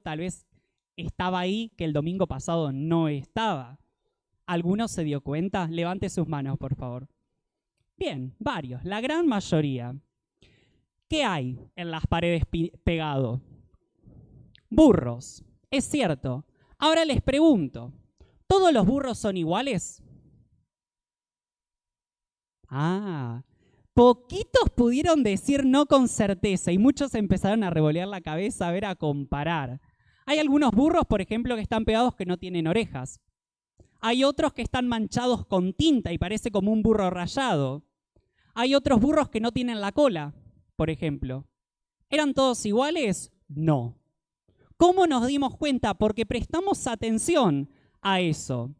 tal vez estaba ahí que el domingo pasado no estaba. ¿Alguno se dio cuenta? Levante sus manos, por favor. Bien, varios, la gran mayoría. ¿Qué hay en las paredes pegado? Burros, es cierto. Ahora les pregunto, ¿todos los burros son iguales? Poquitos pudieron decir no con certeza y muchos empezaron a revolear la cabeza, a ver, a comparar. Hay algunos burros, por ejemplo, que están pegados que no tienen orejas. Hay otros que están manchados con tinta y parece como un burro rayado. Hay otros burros que no tienen la cola, por ejemplo. ¿Eran todos iguales? No. ¿Cómo nos dimos cuenta? Porque prestamos atención a eso.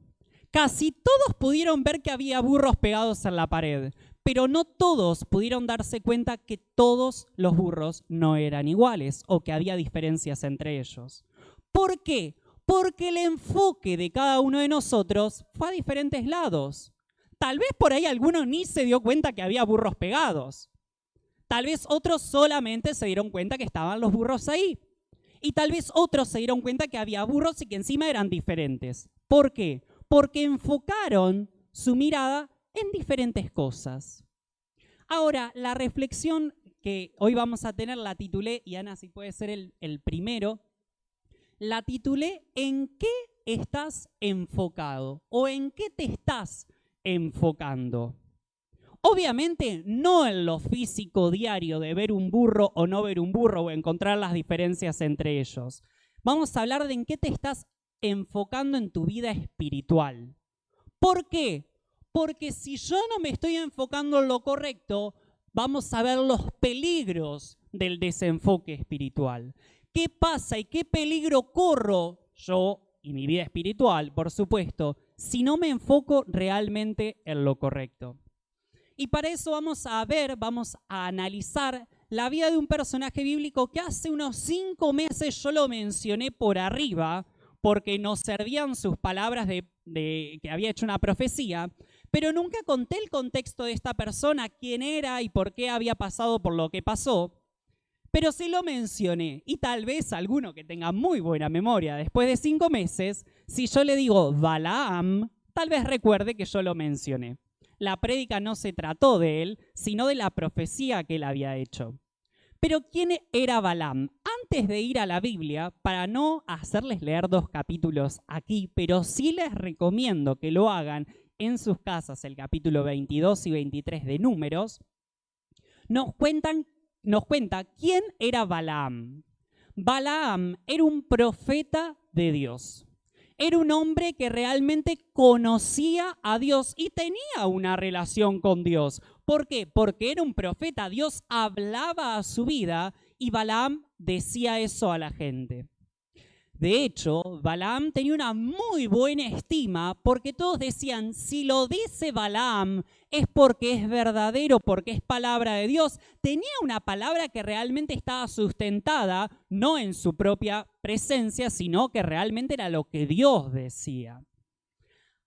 Casi todos pudieron ver que había burros pegados en la pared, pero no todos pudieron darse cuenta que todos los burros no eran iguales o que había diferencias entre ellos. ¿Por qué? Porque el enfoque de cada uno de nosotros fue a diferentes lados. Tal vez por ahí alguno ni se dio cuenta que había burros pegados. Tal vez otros solamente se dieron cuenta que estaban los burros ahí. Y tal vez otros se dieron cuenta que había burros y que encima eran diferentes. ¿Por qué? Porque enfocaron su mirada en diferentes cosas. Ahora, la reflexión que hoy vamos a tener la titulé, y Ana, si puede ser el primero, la titulé ¿en qué estás enfocado? ¿O en qué te estás enfocando? Obviamente no en lo físico diario de ver un burro o no ver un burro o encontrar las diferencias entre ellos. Vamos a hablar de en qué te estás enfocando en tu vida espiritual. ¿Por qué? Porque si yo no me estoy enfocando en lo correcto, vamos a ver los peligros del desenfoque espiritual. ¿Qué pasa y qué peligro corro yo y mi vida espiritual, por supuesto, si no me enfoco realmente en lo correcto? Y para eso vamos a analizar la vida de un personaje bíblico que hace unos 5 meses yo lo mencioné por arriba, porque nos servían sus palabras de que había hecho una profecía, pero nunca conté el contexto de esta persona, quién era y por qué había pasado por lo que pasó, pero sí lo mencioné. Y tal vez alguno que tenga muy buena memoria después de 5 meses, si yo le digo Balaam, tal vez recuerde que yo lo mencioné. La prédica no se trató de él, sino de la profecía que él había hecho. Pero ¿quién era Balaam? Antes de ir a la Biblia, para no hacerles leer 2 capítulos aquí, pero sí les recomiendo que lo hagan en sus casas, el capítulo 22 y 23 de Números, nos cuenta quién era Balaam. Balaam era un profeta de Dios. Era un hombre que realmente conocía a Dios y tenía una relación con Dios. ¿Por qué? Porque era un profeta. Dios hablaba a su vida y Balaam decía eso a la gente. De hecho, Balaam tenía una muy buena estima porque todos decían, si lo dice Balaam es porque es verdadero, porque es palabra de Dios. Tenía una palabra que realmente estaba sustentada, no en su propia presencia, sino que realmente era lo que Dios decía.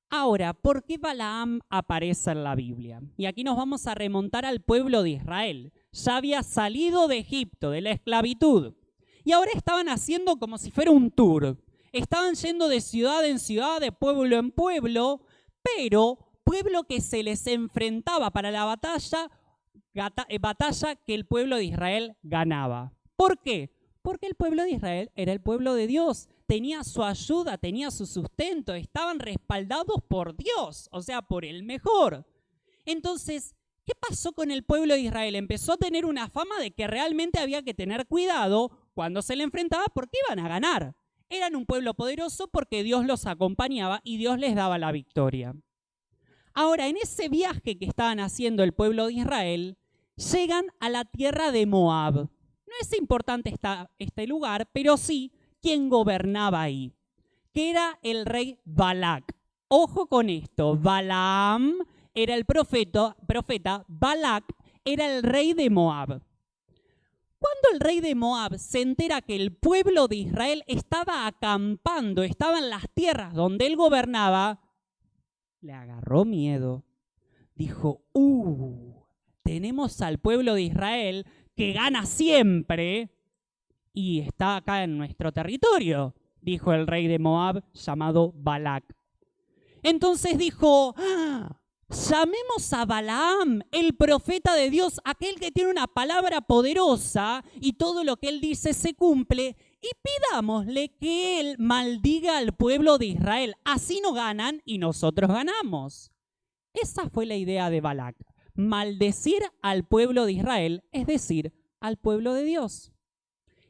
Ahora, ¿por qué Balaam aparece en la Biblia? Y aquí nos vamos a remontar al pueblo de Israel. Ya había salido de Egipto, de la esclavitud. Y ahora estaban haciendo como si fuera un tour. Estaban yendo de ciudad en ciudad, de pueblo en pueblo, pero pueblo que se les enfrentaba para la batalla que el pueblo de Israel ganaba. ¿Por qué? Porque el pueblo de Israel era el pueblo de Dios. Tenía su ayuda, tenía su sustento, estaban respaldados por Dios, o sea, por el mejor. Entonces, ¿qué pasó con el pueblo de Israel? Empezó a tener una fama de que realmente había que tener cuidado cuando se le enfrentaba porque iban a ganar. Eran un pueblo poderoso porque Dios los acompañaba y Dios les daba la victoria. Ahora, en ese viaje que estaban haciendo el pueblo de Israel, llegan a la tierra de Moab. No es importante este lugar, pero sí quién gobernaba ahí, que era el rey Balac. Ojo con esto, Balaam era el profeta, Balac era el rey de Moab. Cuando el rey de Moab se entera que el pueblo de Israel estaba acampando, estaba en las tierras donde él gobernaba, le agarró miedo. Dijo, tenemos al pueblo de Israel que gana siempre Y está acá en nuestro territorio, dijo el rey de Moab llamado Balac. Entonces dijo, llamemos a Balaam, el profeta de Dios, aquel que tiene una palabra poderosa y todo lo que él dice se cumple, y pidámosle que él maldiga al pueblo de Israel. Así no ganan y nosotros ganamos. Esa fue la idea de Balac, maldecir al pueblo de Israel, es decir, al pueblo de Dios.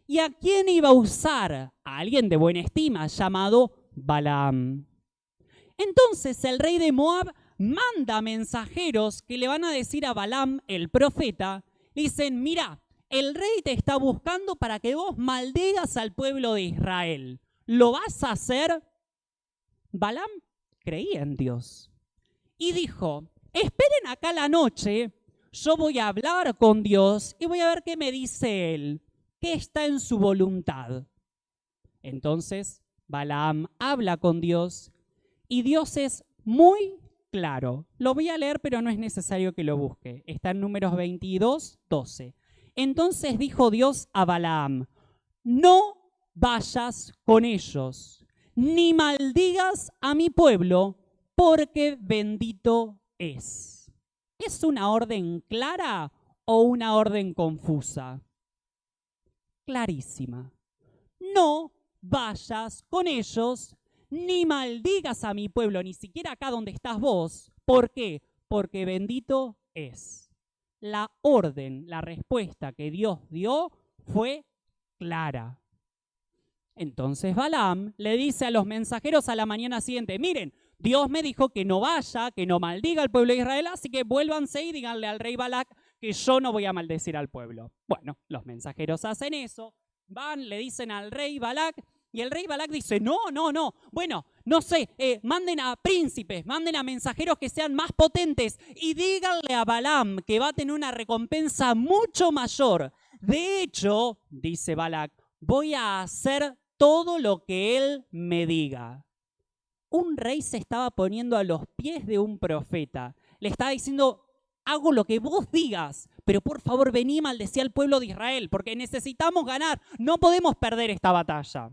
¿Y a quién iba a usar? A alguien de buena estima llamado Balaam. Entonces el rey de Moab manda mensajeros que le van a decir a Balaam, el profeta, dicen, mira, el rey te está buscando para que vos maldigas al pueblo de Israel. ¿Lo vas a hacer? Balaam creía en Dios y dijo, esperen acá la noche, yo voy a hablar con Dios y voy a ver qué me dice él, qué está en su voluntad. Entonces Balaam habla con Dios y Dios es muy claro. Lo voy a leer, pero no es necesario que lo busque. Está en Números 22, 12. Entonces dijo Dios a Balaam, no vayas con ellos, ni maldigas a mi pueblo, porque bendito es. ¿Es una orden clara o una orden confusa? Clarísima. No vayas con ellos, ni maldigas a mi pueblo, ni siquiera acá donde estás vos. ¿Por qué? Porque bendito es. La orden, la respuesta que Dios dio fue clara. Entonces Balaam le dice a los mensajeros a la mañana siguiente, miren, Dios me dijo que no vaya, que no maldiga al pueblo de Israel, así que vuélvanse y díganle al rey Balac que yo no voy a maldecir al pueblo. Bueno, los mensajeros hacen eso, van, le dicen al rey Balac, y el rey Balac dice, no, bueno, no sé, manden a príncipes, manden a mensajeros que sean más potentes y díganle a Balaam que va a tener una recompensa mucho mayor. De hecho, dice Balac, voy a hacer todo lo que él me diga. Un rey se estaba poniendo a los pies de un profeta. Le estaba diciendo, hago lo que vos digas, pero por favor vení y maldecí al pueblo de Israel, porque necesitamos ganar, no podemos perder esta batalla.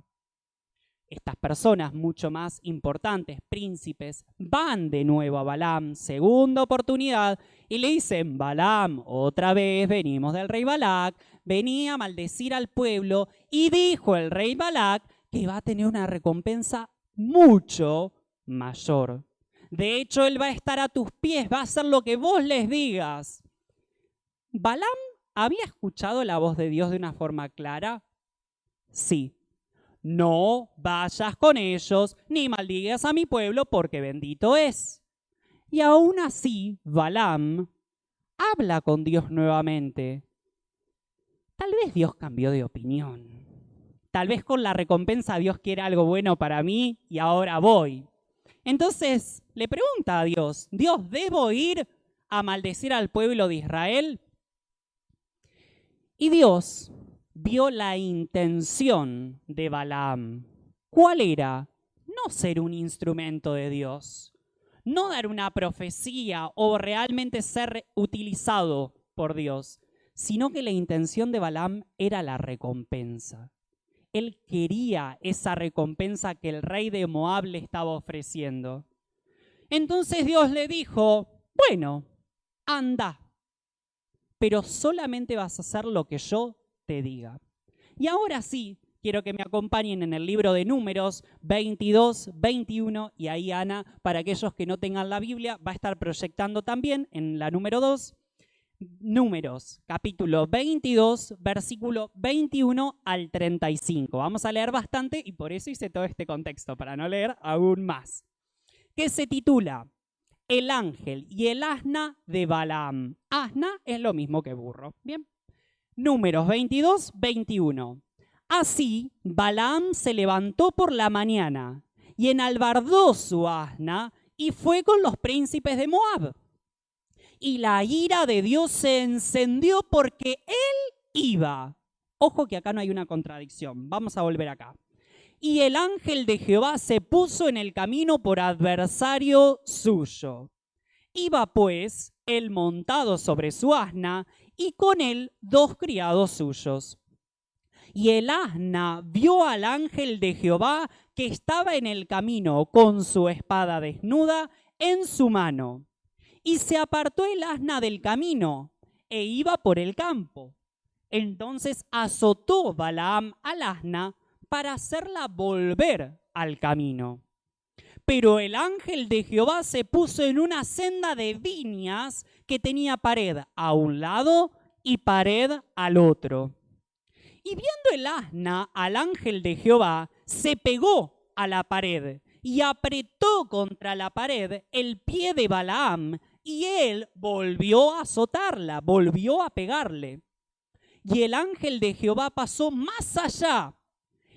Estas personas mucho más importantes, príncipes, van de nuevo a Balaam, segunda oportunidad, y le dicen, Balaam, otra vez venimos del rey Balac, venía a maldecir al pueblo, y dijo el rey Balac que va a tener una recompensa mucho mayor. De hecho, él va a estar a tus pies, va a hacer lo que vos les digas. ¿Balaam había escuchado la voz de Dios de una forma clara? Sí. No vayas con ellos, ni maldigas a mi pueblo, porque bendito es. Y aún así, Balaam habla con Dios nuevamente. Tal vez Dios cambió de opinión. Tal vez con la recompensa Dios quiere algo bueno para mí y ahora voy. Entonces le pregunta a Dios, Dios, ¿debo ir a maldecir al pueblo de Israel? Y Dios vio la intención de Balaam. ¿Cuál era? No ser un instrumento de Dios, no dar una profecía o realmente ser utilizado por Dios, sino que la intención de Balaam era la recompensa. Él quería esa recompensa que el rey de Moab le estaba ofreciendo. Entonces Dios le dijo, bueno, anda, pero solamente vas a hacer lo que yo te diga. Y ahora sí, quiero que me acompañen en el libro de Números 22, 21, y ahí Ana, para aquellos que no tengan la Biblia, va a estar proyectando también en la número 2, Números, capítulo 22, versículo 21 al 35. Vamos a leer bastante y por eso hice todo este contexto, para no leer aún más. Que se titula El ángel y el asna de Balaam. Asna es lo mismo que burro. Bien. Números 22, 21. Así, Balaam se levantó por la mañana y enalbardó su asna y fue con los príncipes de Moab. Y la ira de Dios se encendió porque él iba. Ojo que acá no hay una contradicción. Vamos a volver acá. Y el ángel de Jehová se puso en el camino por adversario suyo. Iba pues él montado sobre su asna y con él 2 criados suyos. Y el asna vio al ángel de Jehová que estaba en el camino con su espada desnuda en su mano. Y se apartó el asna del camino e iba por el campo. Entonces azotó Balaam al asna para hacerla volver al camino. Pero el ángel de Jehová se puso en una senda de viñas que tenía pared a un lado y pared al otro. Y viendo el asna al ángel de Jehová, se pegó a la pared y apretó contra la pared el pie de Balaam, y él volvió a azotarla, volvió a pegarle. Y el ángel de Jehová pasó más allá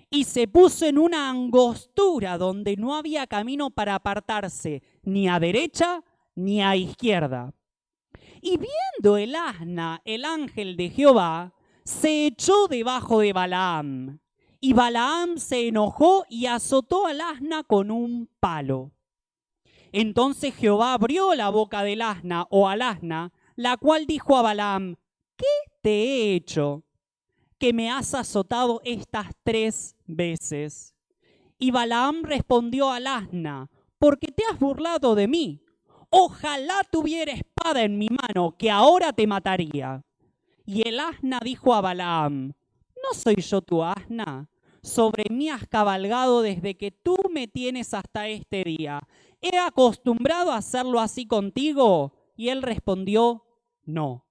y se puso en una angostura donde no había camino para apartarse ni a derecha ni a izquierda. Y viendo el asna, el ángel de Jehová se echó debajo de Balaam. Y Balaam se enojó y azotó al asna con un palo. Entonces Jehová abrió la boca del asna o al asna, la cual dijo a Balaam: ¿qué te he hecho que me has azotado estas 3 veces? Y Balaam respondió al asna: porque te has burlado de mí. Ojalá tuviera espada en mi mano, que ahora te mataría. Y el asna dijo a Balaam: ¿no soy yo tu asna? Sobre mí has cabalgado desde que tú me tienes hasta este día. ¿He acostumbrado a hacerlo así contigo? Y él respondió: no.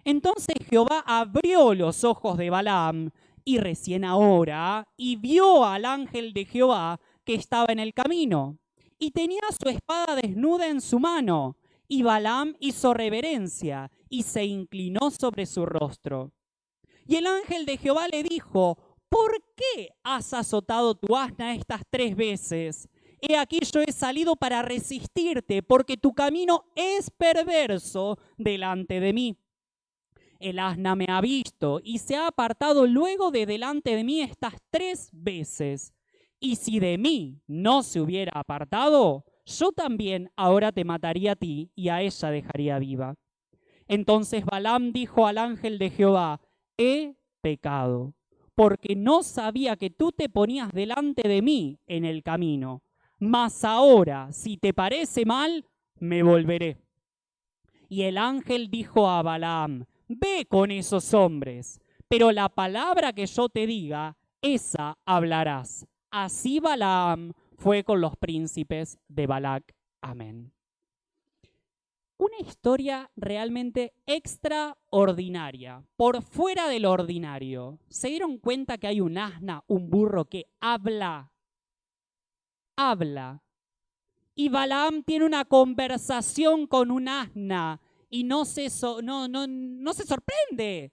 Entonces Jehová abrió los ojos de Balaam, y recién ahora, y vio al ángel de Jehová que estaba en el camino, y tenía su espada desnuda en su mano. Y Balaam hizo reverencia, y se inclinó sobre su rostro. Y el ángel de Jehová le dijo: ¿por qué has azotado tu asna estas 3 veces? He aquí yo he salido para resistirte, porque tu camino es perverso delante de mí. El asna me ha visto y se ha apartado luego de delante de mí estas 3 veces. Y si de mí no se hubiera apartado, yo también ahora te mataría a ti y a ella dejaría viva. Entonces Balaam dijo al ángel de Jehová: he pecado, porque no sabía que tú te ponías delante de mí en el camino. Mas ahora, si te parece mal, me volveré. Y el ángel dijo a Balaam: ve con esos hombres, pero la palabra que yo te diga, esa hablarás. Así Balaam fue con los príncipes de Balac. Amén. Una historia realmente extraordinaria, por fuera del ordinario. ¿Se dieron cuenta que hay un asna, un burro que habla? Habla. Y Balaam tiene una conversación con un asna y no se sorprende.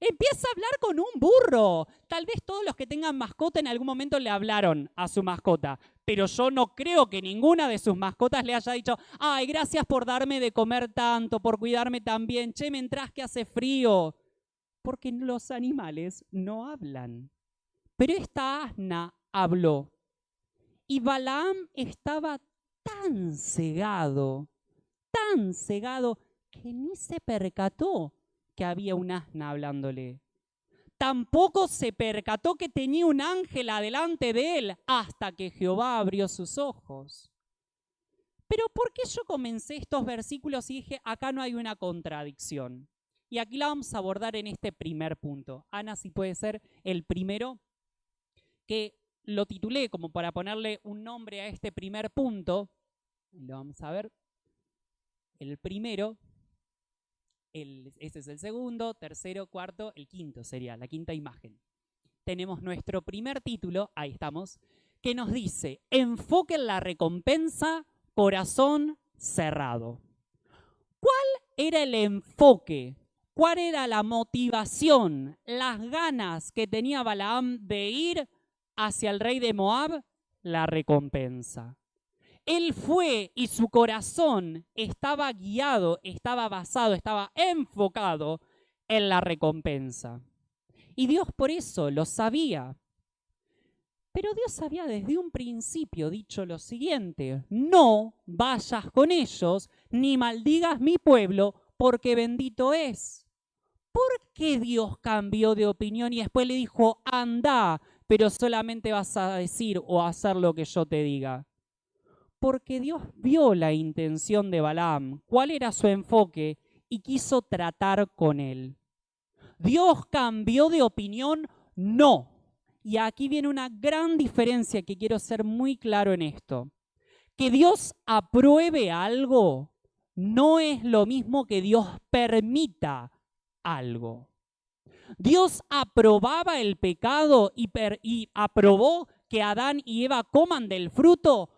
Empieza a hablar con un burro. Tal vez todos los que tengan mascota en algún momento le hablaron a su mascota, pero yo no creo que ninguna de sus mascotas le haya dicho: ay, gracias por darme de comer tanto, por cuidarme tan bien, che, me entras que hace frío. Porque los animales no hablan. Pero esta asna habló. Y Balaam estaba tan cegado, que ni se percató que había un asna hablándole. Tampoco se percató que tenía un ángel adelante de él hasta que Jehová abrió sus ojos. Pero ¿por qué yo comencé estos versículos y dije: acá no hay una contradicción? Y aquí la vamos a abordar en este primer punto. Ana, si puede ser el primero, que lo titulé como para ponerle un nombre a este primer punto. Lo vamos a ver. El primero, este es el segundo, tercero, cuarto, el quinto sería la quinta imagen. Tenemos nuestro primer título, ahí estamos, que nos dice: enfoque en la recompensa, corazón cerrado. ¿Cuál era el enfoque? ¿Cuál era la motivación, las ganas que tenía Balaam de ir hacia el rey de Moab? La recompensa. Él fue y su corazón estaba guiado, estaba basado, estaba enfocado en la recompensa. Y Dios por eso lo sabía. Pero Dios había desde un principio dicho lo siguiente: no vayas con ellos, ni maldigas mi pueblo, porque bendito es. ¿por qué Dios cambió de opinión y después le dijo, anda, pero solamente vas a decir o hacer lo que yo te diga? Porque Dios vio la intención de Balaam, cuál era su enfoque y quiso tratar con él. ¿Dios cambió de opinión? No. Y aquí viene una gran diferencia que quiero ser muy claro en esto. Que Dios apruebe algo no es lo mismo que Dios permita algo. Dios aprobaba el pecado y aprobó que Adán y Eva coman del fruto.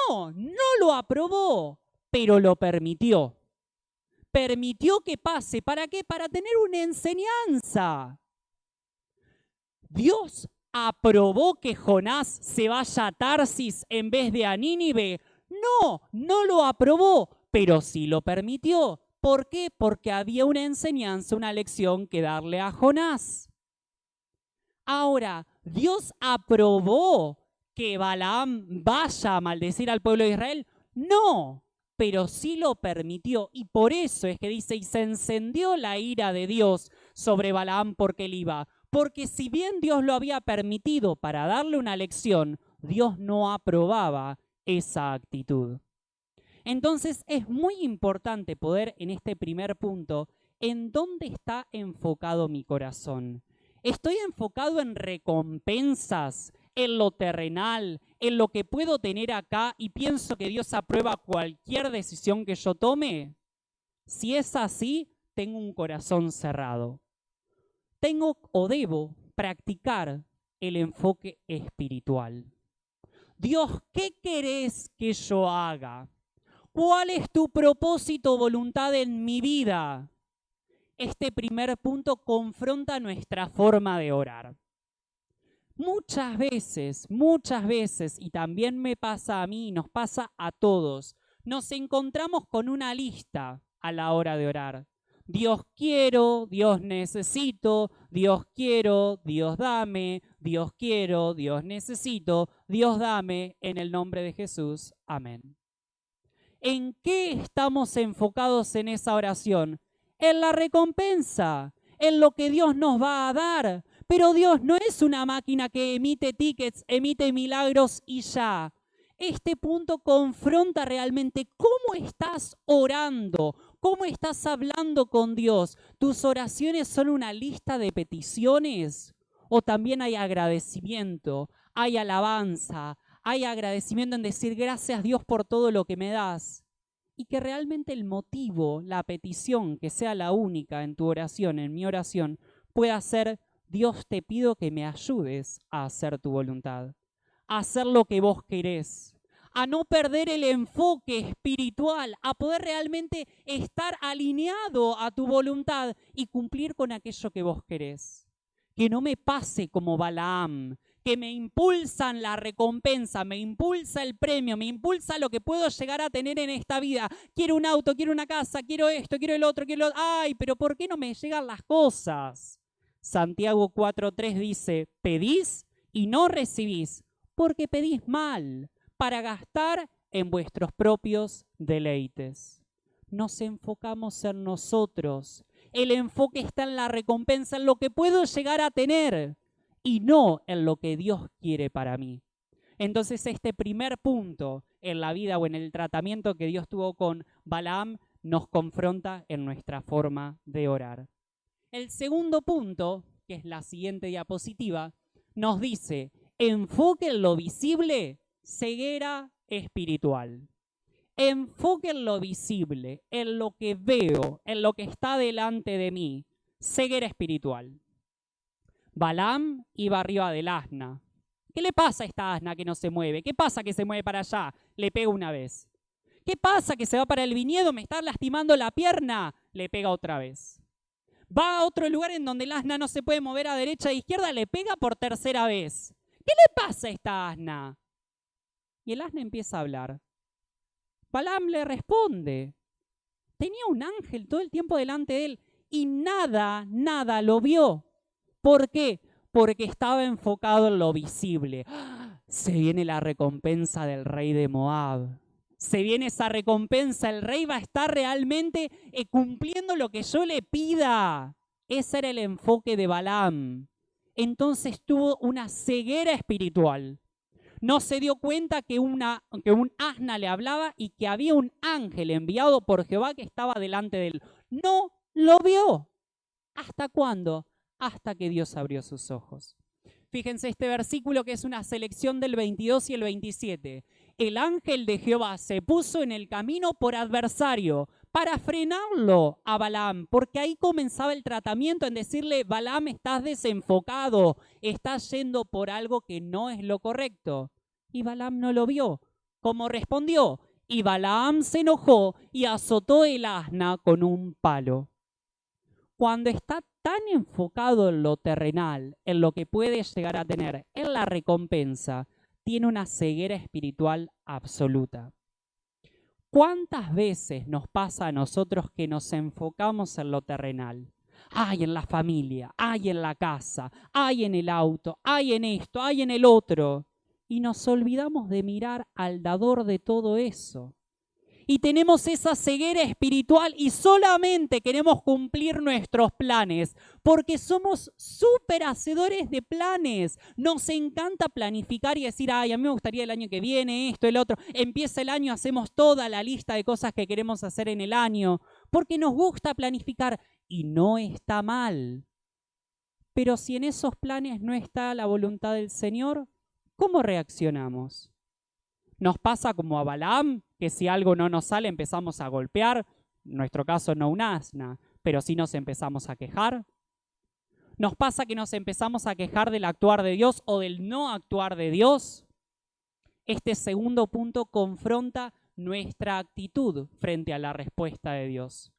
No, no lo aprobó, pero lo permitió. Permitió que pase. ¿Para qué? Para tener una enseñanza. Dios aprobó que Jonás se vaya a Tarsis en vez de a Nínive. No, no lo aprobó, pero sí lo permitió. ¿Por qué? Porque había una enseñanza, una lección que darle a Jonás. Ahora, Dios aprobó que Balaam vaya a maldecir al pueblo de Israel. No, pero sí lo permitió. Y por eso es que dice, y se encendió la ira de Dios sobre Balaam porque él iba. Porque si bien Dios lo había permitido para darle una lección, Dios no aprobaba esa actitud. Entonces es muy importante poder en este primer punto, ¿en dónde está enfocado mi corazón? ¿Estoy enfocado en recompensas, en lo terrenal, en lo que puedo tener acá y pienso que Dios aprueba cualquier decisión que yo tome? Si es así, tengo un corazón cerrado. Tengo o debo practicar el enfoque espiritual. Dios, ¿qué querés que yo haga? ¿Cuál es tu propósito o voluntad en mi vida? Este primer punto confronta nuestra forma de orar. Muchas veces, y también me pasa a mí, nos pasa a todos, nos encontramos con una lista a la hora de orar. Dios quiero, Dios necesito, Dios quiero, Dios dame, Dios quiero, Dios necesito, Dios dame, en el nombre de Jesús. Amén. ¿En qué estamos enfocados en esa oración? En la recompensa, en lo que Dios nos va a dar. Pero Dios no es una máquina que emite tickets, emite milagros y ya. Este punto confronta realmente cómo estás orando, cómo estás hablando con Dios. ¿Tus oraciones son una lista de peticiones? ¿O también hay agradecimiento, hay alabanza, hay agradecimiento en decir gracias Dios por todo lo que me das? Y que realmente el motivo, la petición, que sea la única en tu oración, en mi oración, pueda ser: Dios, te pido que me ayudes a hacer tu voluntad, a hacer lo que vos querés, a no perder el enfoque espiritual, a poder realmente estar alineado a tu voluntad y cumplir con aquello que vos querés. Que no me pase como Balaam, que me impulsan la recompensa, me impulsa el premio, me impulsa lo que puedo llegar a tener en esta vida. Quiero un auto, quiero una casa, quiero esto, quiero el otro, quiero lo otro. Ay, pero ¿por qué no me llegan las cosas? Santiago 4:3 dice, pedís y no recibís, porque pedís mal, para gastar en vuestros propios deleites. Nos enfocamos en nosotros. El enfoque está en la recompensa, en lo que puedo llegar a tener y no en lo que Dios quiere para mí. Entonces este primer punto en la vida o en el tratamiento que Dios tuvo con Balaam nos confronta en nuestra forma de orar. El segundo punto, que es la siguiente diapositiva, nos dice: enfoque en lo visible, ceguera espiritual. Enfoque en lo visible, en lo que veo, en lo que está delante de mí, ceguera espiritual. Balaam iba arriba del asna. ¿Qué le pasa a esta asna que no se mueve? ¿Qué pasa que se mueve para allá? Le pega una vez. ¿Qué pasa que se va para el viñedo? ¿Me está lastimando la pierna? Le pega otra vez. Va a otro lugar en donde el asna no se puede mover a derecha e izquierda, le pega por tercera vez. ¿Qué le pasa a esta asna? Y el asna empieza a hablar. Balaam le responde. Tenía un ángel todo el tiempo delante de él y nada lo vio. ¿Por qué? Porque estaba enfocado en lo visible. Se viene la recompensa del rey de Moab. Se viene esa recompensa. El rey va a estar realmente cumpliendo lo que yo le pida. Ese era el enfoque de Balaam. Entonces tuvo una ceguera espiritual. No se dio cuenta que un asna le hablaba y que había un ángel enviado por Jehová que estaba delante de él. No lo vio. ¿Hasta cuándo? Hasta que Dios abrió sus ojos. Fíjense este versículo que es una selección del 22 y el 27. El ángel de Jehová se puso en el camino por adversario para frenarlo a Balaam, porque ahí comenzaba el tratamiento en decirle: Balaam, estás desenfocado, estás yendo por algo que no es lo correcto. Y Balaam no lo vio. ¿Cómo respondió? Y Balaam se enojó y azotó el asna con un palo. Cuando está tan enfocado en lo terrenal, en lo que puede llegar a tener, en la recompensa, tiene una ceguera espiritual absoluta. ¿Cuántas veces nos pasa a nosotros que nos enfocamos en lo terrenal? Ay, en la familia, ay, en la casa, ay, en el auto, ay, en esto, ay, en el otro. Y nos olvidamos de mirar al dador de todo eso. Y tenemos esa ceguera espiritual y solamente queremos cumplir nuestros planes porque somos súper hacedores de planes. Nos encanta planificar y decir: ay, a mí me gustaría el año que viene esto, el otro. Empieza el año, hacemos toda la lista de cosas que queremos hacer en el año porque nos gusta planificar y no está mal. Pero si en esos planes no está la voluntad del Señor, ¿cómo reaccionamos? Nos pasa como a Balaam, que si algo no nos sale empezamos a golpear, en nuestro caso no un asna, pero sí nos empezamos a quejar. Nos pasa que nos empezamos a quejar del actuar de Dios o del no actuar de Dios. Este segundo punto confronta nuestra actitud frente a la respuesta de Dios.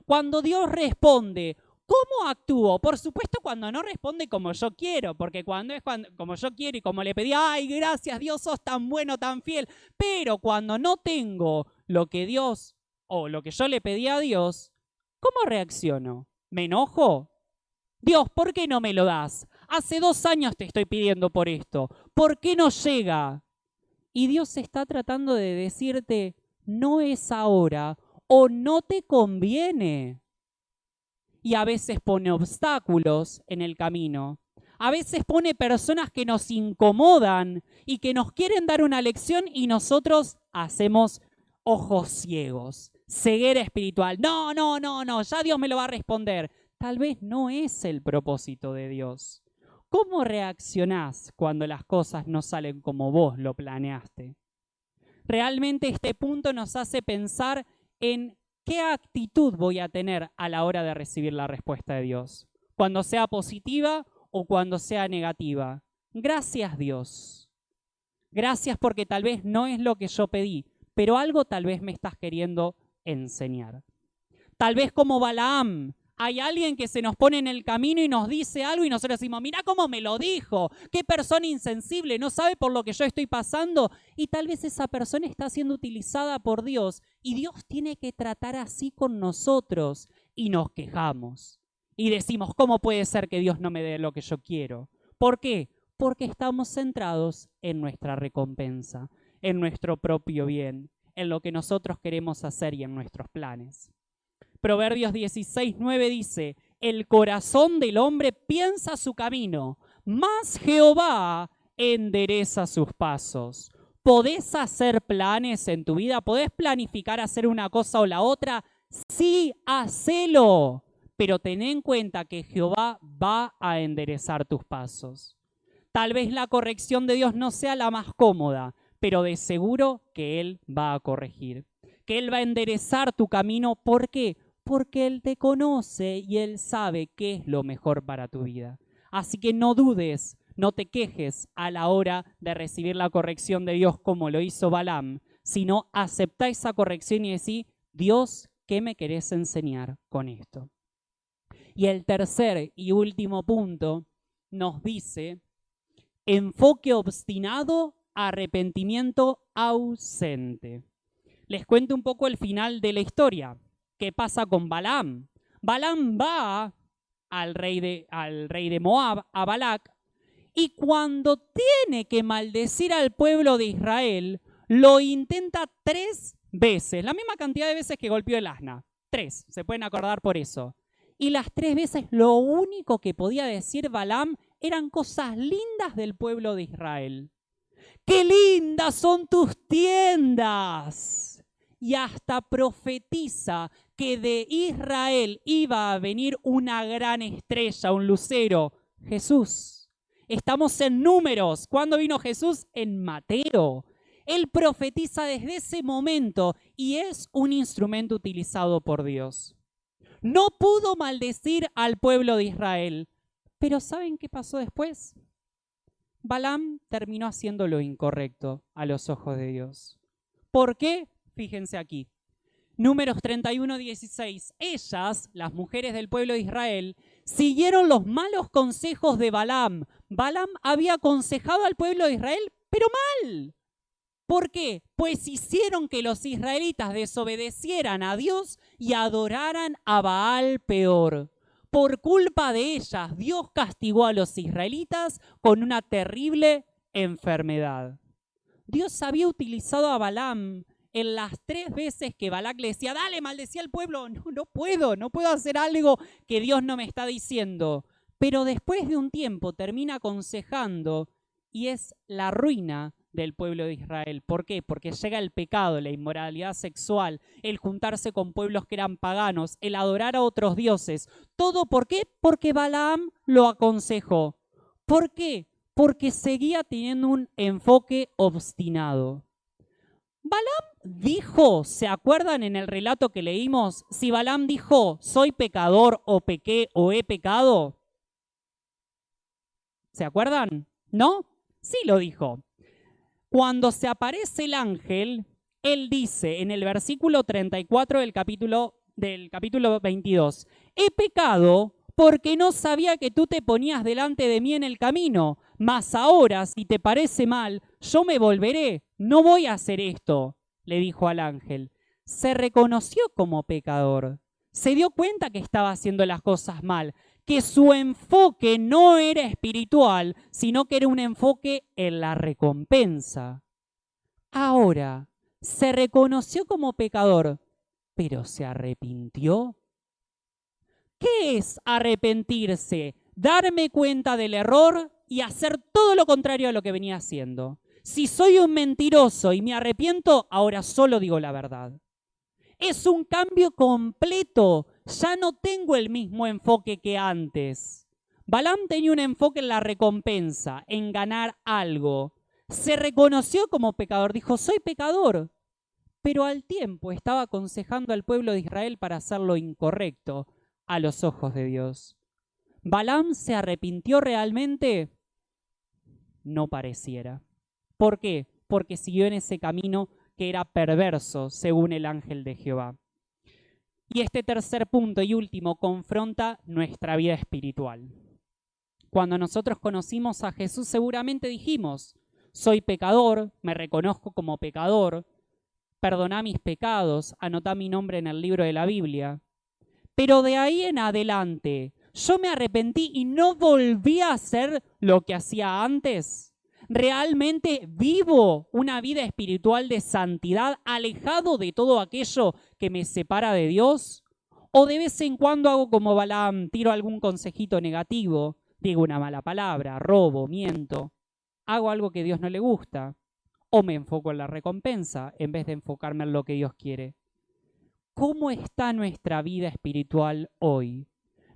Cuando Dios responde, ¿cómo actúo? Por supuesto, cuando no responde como yo quiero, porque cuando es como yo quiero y como le pedí: ay, gracias Dios, sos tan bueno, tan fiel. Pero cuando no tengo lo que Dios o lo que yo le pedí a Dios, ¿cómo reacciono? ¿Me enojo? Dios, ¿por qué no me lo das? Hace 2 años te estoy pidiendo por esto. ¿Por qué no llega? Y Dios está tratando de decirte: no es ahora o no te conviene. Y a veces pone obstáculos en el camino. A veces pone personas que nos incomodan y que nos quieren dar una lección y nosotros hacemos ojos ciegos, ceguera espiritual. No, ya Dios me lo va a responder. Tal vez no es el propósito de Dios. ¿Cómo reaccionás cuando las cosas no salen como vos lo planeaste? Realmente este punto nos hace pensar en ¿qué actitud voy a tener a la hora de recibir la respuesta de Dios? Cuando sea positiva o cuando sea negativa. Gracias, Dios. Gracias porque tal vez no es lo que yo pedí, pero algo tal vez me estás queriendo enseñar. Tal vez como Balaam, hay alguien que se nos pone en el camino y nos dice algo y nosotros decimos: mirá cómo me lo dijo, qué persona insensible, no sabe por lo que yo estoy pasando. Y tal vez esa persona está siendo utilizada por Dios y Dios tiene que tratar así con nosotros y nos quejamos. Y decimos: ¿cómo puede ser que Dios no me dé lo que yo quiero? ¿Por qué? Porque estamos centrados en nuestra recompensa, en nuestro propio bien, en lo que nosotros queremos hacer y en nuestros planes. Proverbios 16:9 dice: el corazón del hombre piensa su camino, mas Jehová endereza sus pasos. ¿Podés hacer planes en tu vida? ¿Podés planificar hacer una cosa o la otra? Sí, hacelo. Pero ten en cuenta que Jehová va a enderezar tus pasos. Tal vez la corrección de Dios no sea la más cómoda, pero de seguro que Él va a corregir. Que Él va a enderezar tu camino. ¿Por qué? Porque Él te conoce y Él sabe qué es lo mejor para tu vida. Así que no dudes, no te quejes a la hora de recibir la corrección de Dios como lo hizo Balaam, sino aceptá esa corrección y decís: Dios, ¿qué me querés enseñar con esto? Y el tercer y último punto nos dice: enfoque obstinado, arrepentimiento ausente. Les cuento un poco el final de la historia. ¿Qué pasa con Balaam? Balaam va al rey de Moab, a Balac, y cuando tiene que maldecir al pueblo de Israel, lo intenta 3 veces, la misma cantidad de veces que golpeó el asna. 3, se pueden acordar por eso. Y las 3 veces lo único que podía decir Balaam eran cosas lindas del pueblo de Israel. ¡Qué lindas son tus tiendas! Y hasta profetiza que de Israel iba a venir una gran estrella, un lucero, Jesús. Estamos en Números. ¿Cuándo vino Jesús? En Mateo. Él profetiza desde ese momento y es un instrumento utilizado por Dios. No pudo maldecir al pueblo de Israel, pero ¿saben qué pasó después? Balaam terminó haciendo lo incorrecto a los ojos de Dios. ¿Por qué? Fíjense aquí. Números 31:16. Ellas, las mujeres del pueblo de Israel, siguieron los malos consejos de Balaam. Balaam había aconsejado al pueblo de Israel, pero mal. ¿Por qué? Pues hicieron que los israelitas desobedecieran a Dios y adoraran a Baal peor. Por culpa de ellas, Dios castigó a los israelitas con una terrible enfermedad. Dios había utilizado a Balaam en las 3 veces que Balac le decía, dale, maldecía al pueblo. No puedo hacer algo que Dios no me está diciendo. Pero después de un tiempo termina aconsejando y es la ruina del pueblo de Israel. ¿Por qué? Porque llega el pecado, la inmoralidad sexual, el juntarse con pueblos que eran paganos, el adorar a otros dioses. ¿Todo por qué? Porque Balaam lo aconsejó. ¿Por qué? Porque seguía teniendo un enfoque obstinado. Balaam dijo, ¿se acuerdan en el relato que leímos? Si Balaam dijo, soy pecador o pequé o he pecado. ¿Se acuerdan? ¿No? Sí lo dijo. Cuando se aparece el ángel, él dice en el versículo 34 del capítulo 22, he pecado porque no sabía que tú te ponías delante de mí en el camino, mas ahora, si te parece mal, yo me volveré, no voy a hacer esto, le dijo al ángel. Se reconoció como pecador, se dio cuenta que estaba haciendo las cosas mal, que su enfoque no era espiritual, sino que era un enfoque en la recompensa. Ahora, se reconoció como pecador, pero ¿se arrepintió? ¿Qué es arrepentirse? Darme cuenta del error y hacer todo lo contrario a lo que venía haciendo. Si soy un mentiroso y me arrepiento, ahora solo digo la verdad. Es un cambio completo. Ya no tengo el mismo enfoque que antes. Balaam tenía un enfoque en la recompensa, en ganar algo. Se reconoció como pecador, dijo, soy pecador. Pero al tiempo estaba aconsejando al pueblo de Israel para hacer lo incorrecto a los ojos de Dios. ¿Balaam se arrepintió realmente? No pareciera. ¿Por qué? Porque siguió en ese camino que era perverso, según el ángel de Jehová. Y este tercer punto y último confronta nuestra vida espiritual. Cuando nosotros conocimos a Jesús, seguramente dijimos, soy pecador, me reconozco como pecador, perdoná mis pecados, anotá mi nombre en el libro de la Biblia. Pero de ahí en adelante, yo me arrepentí y no volví a hacer lo que hacía antes. ¿Realmente vivo una vida espiritual de santidad, alejado de todo aquello que me separa de Dios? ¿O de vez en cuando hago como Balaam, tiro algún consejito negativo, digo una mala palabra, robo, miento, hago algo que a Dios no le gusta? ¿O me enfoco en la recompensa en vez de enfocarme en lo que Dios quiere? ¿Cómo está nuestra vida espiritual hoy?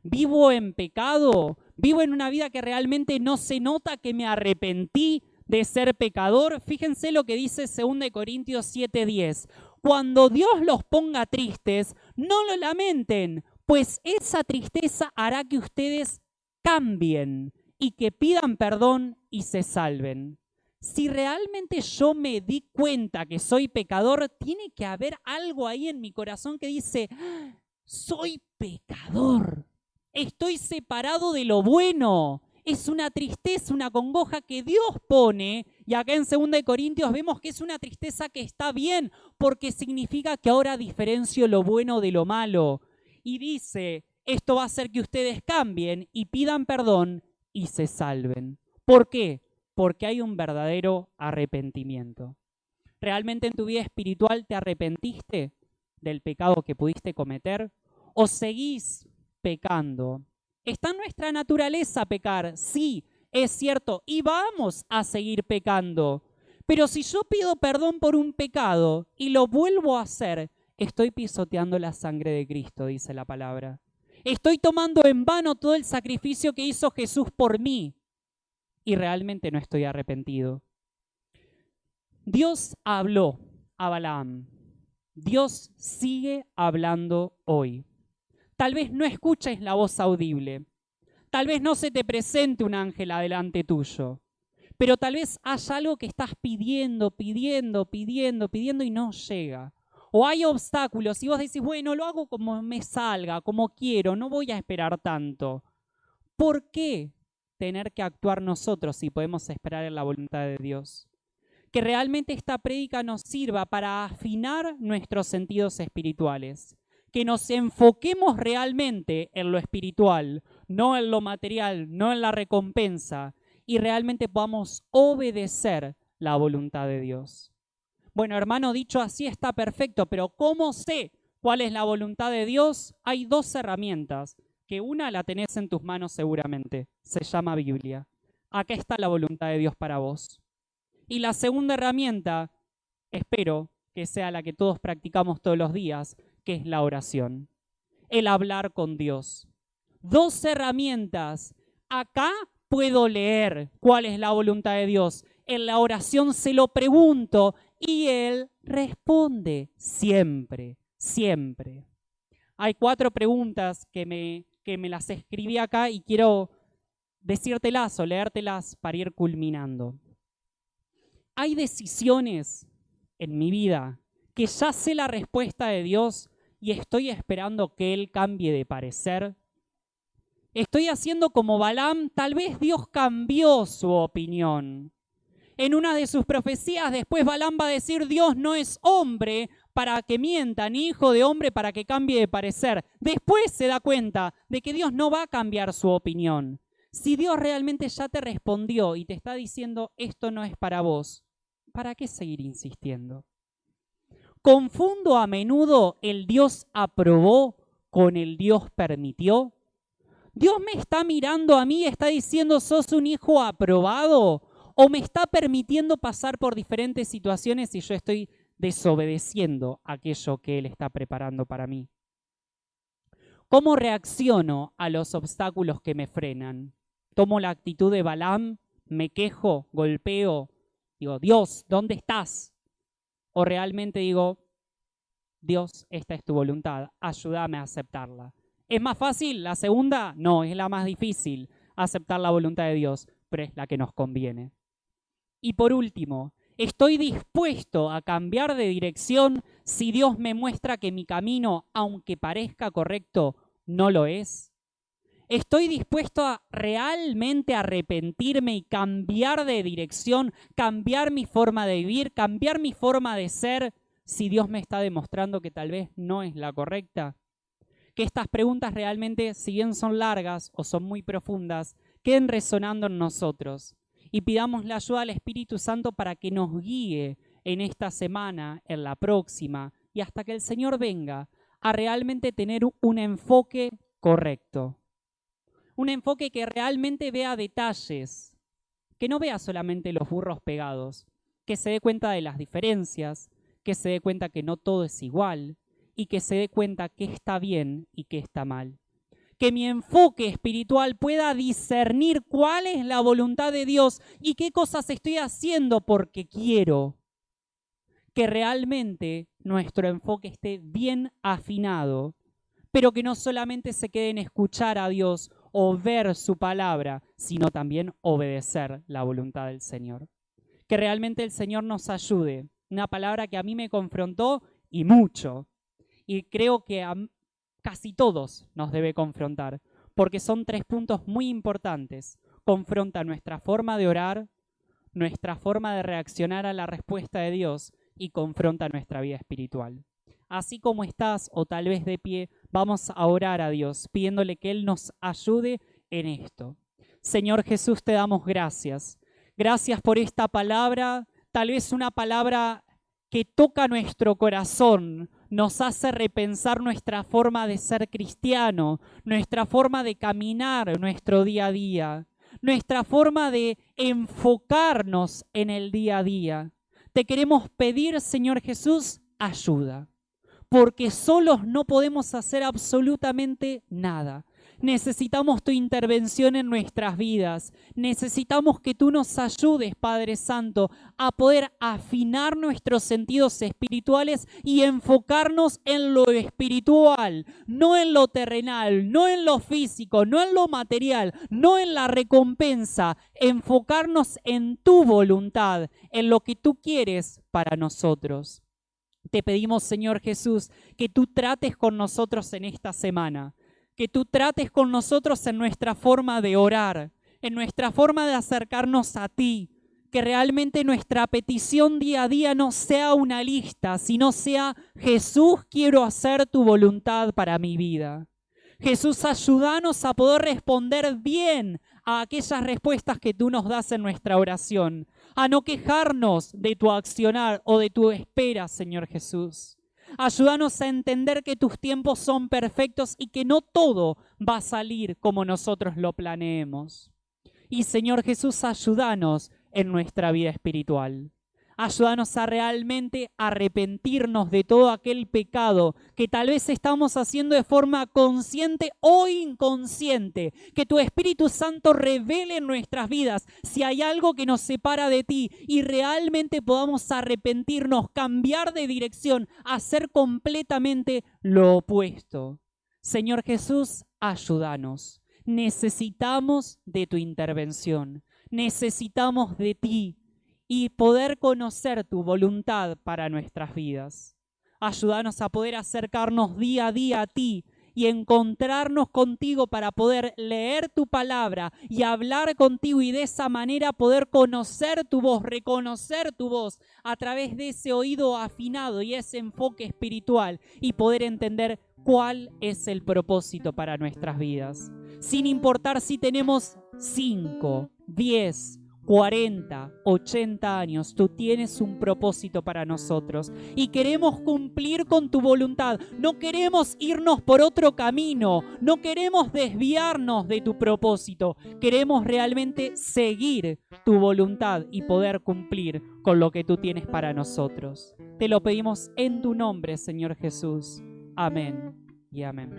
¿Vivo en pecado? ¿Vivo en una vida que realmente no se nota que me arrepentí de ser pecador? Fíjense lo que dice 2 Corintios 7:10. Cuando Dios los ponga tristes, no lo lamenten, pues esa tristeza hará que ustedes cambien y que pidan perdón y se salven. Si realmente yo me di cuenta que soy pecador, tiene que haber algo ahí en mi corazón que dice, soy pecador, estoy separado de lo bueno. Es una tristeza, una congoja que Dios pone, y acá en 2 Corintios vemos que es una tristeza que está bien, porque significa que ahora diferencio lo bueno de lo malo. Y dice, esto va a hacer que ustedes cambien y pidan perdón y se salven. ¿Por qué? Porque hay un verdadero arrepentimiento. ¿Realmente en tu vida espiritual te arrepentiste del pecado que pudiste cometer? ¿O seguís pecando. Está en nuestra naturaleza pecar, sí, es cierto, y vamos a seguir pecando. Pero si yo pido perdón por un pecado y lo vuelvo a hacer, estoy pisoteando la sangre de Cristo, dice la palabra. Estoy tomando en vano todo el sacrificio que hizo Jesús por mí y realmente no estoy arrepentido. Dios habló a Balaam. Dios sigue hablando hoy. Tal vez no escuches la voz audible. Tal vez no se te presente un ángel adelante tuyo. Pero tal vez haya algo que estás pidiendo y no llega. O hay obstáculos y vos decís, bueno, lo hago como me salga, como quiero, no voy a esperar tanto. ¿Por qué tener que actuar nosotros si podemos esperar en la voluntad de Dios? Que realmente esta prédica nos sirva para afinar nuestros sentidos espirituales. Que nos enfoquemos realmente en lo espiritual, no en lo material, no en la recompensa, y realmente podamos obedecer la voluntad de Dios. Bueno, hermano, dicho así está perfecto, pero ¿cómo sé cuál es la voluntad de Dios? Hay dos herramientas, que una la tenés en tus manos seguramente, se llama Biblia. Acá está la voluntad de Dios para vos. Y la segunda herramienta, espero que sea la que todos practicamos todos los días, que es la oración, el hablar con Dios. Dos herramientas. Acá puedo leer cuál es la voluntad de Dios. En la oración se lo pregunto y Él responde siempre, siempre. Hay 4 preguntas que me las escribí acá y quiero decírtelas o leértelas para ir culminando. Hay decisiones en mi vida que ya sé la respuesta de Dios y estoy esperando que Él cambie de parecer. Estoy haciendo como Balaam, tal vez Dios cambió su opinión. En una de sus profecías después Balaam va a decir, Dios no es hombre para que mienta, ni hijo de hombre para que cambie de parecer. Después se da cuenta de que Dios no va a cambiar su opinión. Si Dios realmente ya te respondió y te está diciendo, esto no es para vos, ¿para qué seguir insistiendo? Confundo a menudo el Dios aprobó con el Dios permitió. Dios me está mirando a mí y está diciendo, ¿sos un hijo aprobado? ¿O me está permitiendo pasar por diferentes situaciones y yo estoy desobedeciendo aquello que Él está preparando para mí? ¿Cómo reacciono a los obstáculos que me frenan? ¿Tomo la actitud de Balaam? ¿Me quejo? ¿Golpeo? Digo, Dios, ¿dónde estás? ¿O realmente digo, Dios, esta es tu voluntad, ayúdame a aceptarla? ¿Es más fácil la segunda? No, es la más difícil, aceptar la voluntad de Dios, pero es la que nos conviene. Y por último, ¿estoy dispuesto a cambiar de dirección si Dios me muestra que mi camino, aunque parezca correcto, no lo es? ¿Estoy dispuesto a realmente arrepentirme y cambiar de dirección, cambiar mi forma de vivir, cambiar mi forma de ser, si Dios me está demostrando que tal vez no es la correcta? Que estas preguntas realmente, si bien son largas o son muy profundas, queden resonando en nosotros y pidamos la ayuda al Espíritu Santo para que nos guíe en esta semana, en la próxima y hasta que el Señor venga a realmente tener un enfoque correcto. Un enfoque que realmente vea detalles, que no vea solamente los burros pegados, que se dé cuenta de las diferencias, que se dé cuenta que no todo es igual y que se dé cuenta qué está bien y qué está mal. Que mi enfoque espiritual pueda discernir cuál es la voluntad de Dios y qué cosas estoy haciendo porque quiero. Que realmente nuestro enfoque esté bien afinado, pero que no solamente se quede en escuchar a Dios o ver su palabra, sino también obedecer la voluntad del Señor. Que realmente el Señor nos ayude. Una palabra que a mí me confrontó y mucho. Y creo que a casi todos nos debe confrontar, porque son 3 puntos muy importantes. Confronta nuestra forma de orar, nuestra forma de reaccionar a la respuesta de Dios y confronta nuestra vida espiritual. Así como estás o tal vez de pie, vamos a orar a Dios pidiéndole que Él nos ayude en esto. Señor Jesús, te damos gracias. Gracias por esta palabra, tal vez una palabra que toca nuestro corazón, nos hace repensar nuestra forma de ser cristiano, nuestra forma de caminar nuestro día a día, nuestra forma de enfocarnos en el día a día. Te queremos pedir, Señor Jesús, ayuda, porque solos no podemos hacer absolutamente nada. Necesitamos tu intervención en nuestras vidas. Necesitamos que tú nos ayudes, Padre Santo, a poder afinar nuestros sentidos espirituales y enfocarnos en lo espiritual, no en lo terrenal, no en lo físico, no en lo material, no en la recompensa. Enfocarnos en tu voluntad, en lo que tú quieres para nosotros. Te pedimos, Señor Jesús, que tú trates con nosotros en esta semana, que tú trates con nosotros en nuestra forma de orar, en nuestra forma de acercarnos a ti, que realmente nuestra petición día a día no sea una lista, sino sea: Jesús, quiero hacer tu voluntad para mi vida. Jesús, ayúdanos a poder responder bien a aquellas respuestas que tú nos das en nuestra oración, a no quejarnos de tu accionar o de tu espera, Señor Jesús. Ayúdanos a entender que tus tiempos son perfectos y que no todo va a salir como nosotros lo planeemos. Y Señor Jesús, ayúdanos en nuestra vida espiritual. Ayúdanos a realmente arrepentirnos de todo aquel pecado que tal vez estamos haciendo de forma consciente o inconsciente. Que tu Espíritu Santo revele en nuestras vidas si hay algo que nos separa de ti y realmente podamos arrepentirnos, cambiar de dirección, hacer completamente lo opuesto. Señor Jesús, ayúdanos. Necesitamos de tu intervención. Necesitamos de ti y poder conocer tu voluntad para nuestras vidas. Ayúdanos a poder acercarnos día a día a ti y encontrarnos contigo para poder leer tu palabra y hablar contigo y de esa manera poder conocer tu voz, reconocer tu voz a través de ese oído afinado y ese enfoque espiritual y poder entender cuál es el propósito para nuestras vidas. Sin importar si tenemos 5, 10, 40, 80 años, tú tienes un propósito para nosotros y queremos cumplir con tu voluntad. No queremos irnos por otro camino, no queremos desviarnos de tu propósito. Queremos realmente seguir tu voluntad y poder cumplir con lo que tú tienes para nosotros. Te lo pedimos en tu nombre, Señor Jesús. Amén y amén.